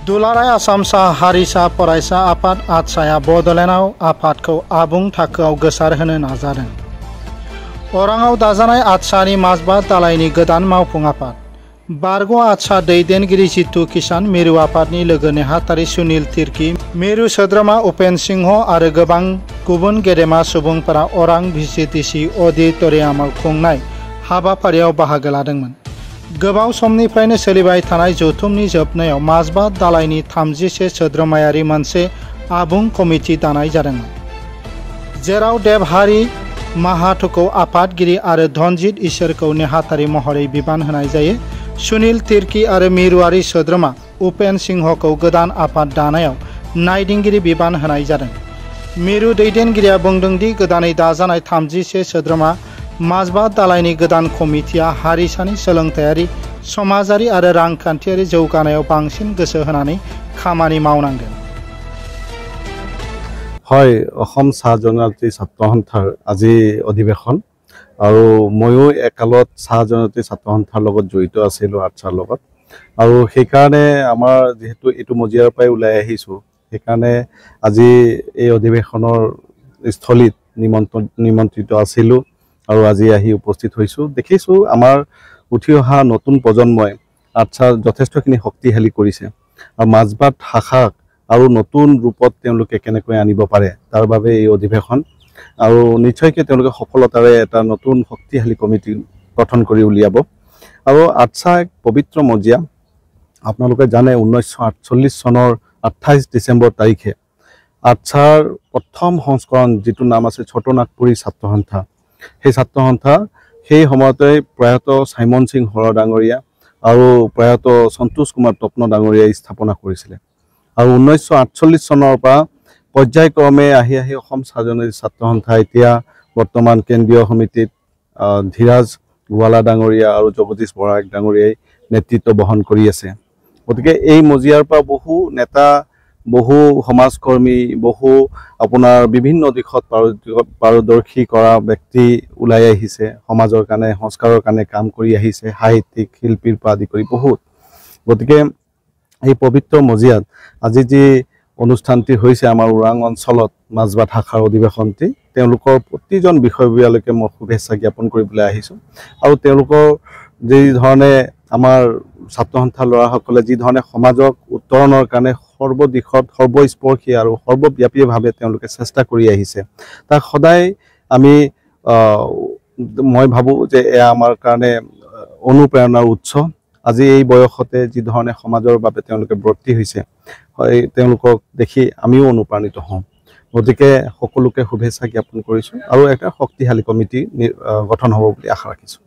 दुलाराय आसामसा हारिसा फरायसा आफाद आटसाया बड'लेण्डआव आफादखौ आबुं थाखोआव गोसारहोनो नाजादों। अराङाव दाजानाय आटसानि माजबा दालायनि गोदान मावफुं आफाद बारग' आटसा दैदेनगिरि जितु किसान मिरु आफादनि लोगो नेहाथारि सुनील तिर्की, मिरु सोद्रोमा उपेन सिंह आरो गोबां गुबुन गेदेमा सुबुंफोरा अरां VCTC अडिट'रियामाव खुंनाय हाबाफारियाव बाहागो लादोंमोन। गोबाव समनिफ्रायनो सोलिबाय थानाय जथुमनि जोबनायाव माजबा दालायनि 31 सोद्रोमायारि मोनसे आबुं कमिटि दानाय जादोंमोन, जेराव देबहारि माहाथोखौ आफादगिरि आरो धनजित इसोरखौ नेहाथारि महरै बिबान होनाय जायो। सुनील तिर्की आरो मिरुआरि सोद्रोमा उपेन सिंहखौ गोदान आफाद दानायाव नायदिंगिरि बिबान होनाय जादों। मिरु दैदेनगिरिया बुंदों दि गोदानै दाजानाय 31 सोद्रोमा माजबा दालायनि गोदान कमिटिया हारिसानि सोलोंथायारि, समाजारि आरो रांखान्थियारि जौगानायाव बांसिन गोसो होनानै खामानि मावनांगोन। হয়, অসম চাহ জনজাতি ছাত্ৰ সন্থাৰ আজি অধিৱেশন আৰু ময়ো একালত চাহ জনজাতি ছাত্ৰ সন্থাৰ লগত জড়িত আছিলোঁ আটছাৰ লগত, আৰু সেইকাৰণে আমাৰ যিহেতু এইটো মজিয়াৰ পৰাই ওলাই আহিছোঁ, সেইকাৰণে আজি এই অধিৱেশনৰ স্থলীত নিমন্ত্ৰিত আছিলোঁ আৰু আজি আহি উপস্থিত হৈছোঁ। দেখিছোঁ আমাৰ উঠি অহা নতুন প্ৰজন্মই আটছাৰ যথেষ্টখিনি শক্তিশালী কৰিছে আৰু মাজবাট শাখাক আৰু নতুন ৰূপত তেওঁলোকে কেনেকৈ আনিব পাৰে তাৰ বাবে এই অধিৱেশন, আৰু নিশ্চয়কৈ তেওঁলোকে সফলতাৰে এটা নতুন শক্তিশালী কমিটি গঠন কৰি উলিয়াব। আৰু আটছা এক পবিত্ৰ মজিয়া। আপোনালোকে জানে 1948 চনৰ 28 ডিচেম্বৰ তাৰিখে আটছাৰ প্ৰথম সংস্কৰণ, যিটো নাম আছে ছোট নাগপুৰী ছাত্ৰ সন্থা, সেই ছাত্ৰ সন্থা সেই সময়তে প্ৰয়াত চাইমন সিং হৰ ডাঙৰীয়া আৰু প্ৰয়াত সন্তোষ কুমাৰ তপ্ন ডাঙৰীয়াই স্থাপনা কৰিছিলে। আৰু 1948 চনৰ পৰা পৰ্যায়ক্ৰমে আহি অসম চাহ জনজাতি ছাত্ৰ সন্থা এতিয়া বৰ্তমান কেন্দ্ৰীয় সমিতিত ধীৰাজ গোৱালা ডাঙৰীয়া আৰু জগদীশ বৰাক ডাঙৰীয়াই নেতৃত্ব বহন কৰি আছে। গতিকে এই মজিয়াৰ পৰা বহু নেতা, বহু সমাজকৰ্মী, বহু আপোনাৰ বিভিন্ন দিশত পাৰদৰ্শী কৰা ব্যক্তি ওলাই আহিছে, সমাজৰ কাৰণে, সংস্কাৰৰ কাৰণে কাম কৰি আহিছে, সাহিত্যিক, শিল্পীৰ পৰা আদি কৰি বহুত। গতিকে এই পবিত্ৰ মজিয়াত আজি যি অনুষ্ঠানটি হৈছে আমাৰ ওৰাং অঞ্চলত মাজবাট শাখাৰ অধিৱেশনটি, তেওঁলোকৰ প্ৰতিজন বিষয়ববীয়ালৈকে মই শুভেচ্ছা জ্ঞাপন কৰিবলৈ আহিছোঁ। আৰু তেওঁলোকৰ যি ধৰণে আমাৰ ছাত্ৰ সন্থাৰ ল'ৰাসকলে যি ধৰণে সমাজক উত্তৰণৰ কাৰণে সৰ্বদিশত সৰ্বস্পৰ্শী আৰু সৰ্বব্যাপীভাৱে তেওঁলোকে চেষ্টা কৰি আহিছে, তাক সদায় মই ভাবোঁ যে এয়া আমাৰ কাৰণে অনুপ্ৰেৰণাৰ উৎস। আজি এই বয়সতে যি ধৰণে সমাজৰ বাবে তেওঁলোকে ব্ৰতী হৈছে, তেওঁলোকক দেখি আমিও অনুপ্ৰাণিত হওঁ। গতিকে সকলোকে শুভেচ্ছা জ্ঞাপন কৰিছোঁ আৰু এটা শক্তিশালী কমিটি গঠন হ'ব বুলি আশা ৰাখিছোঁ।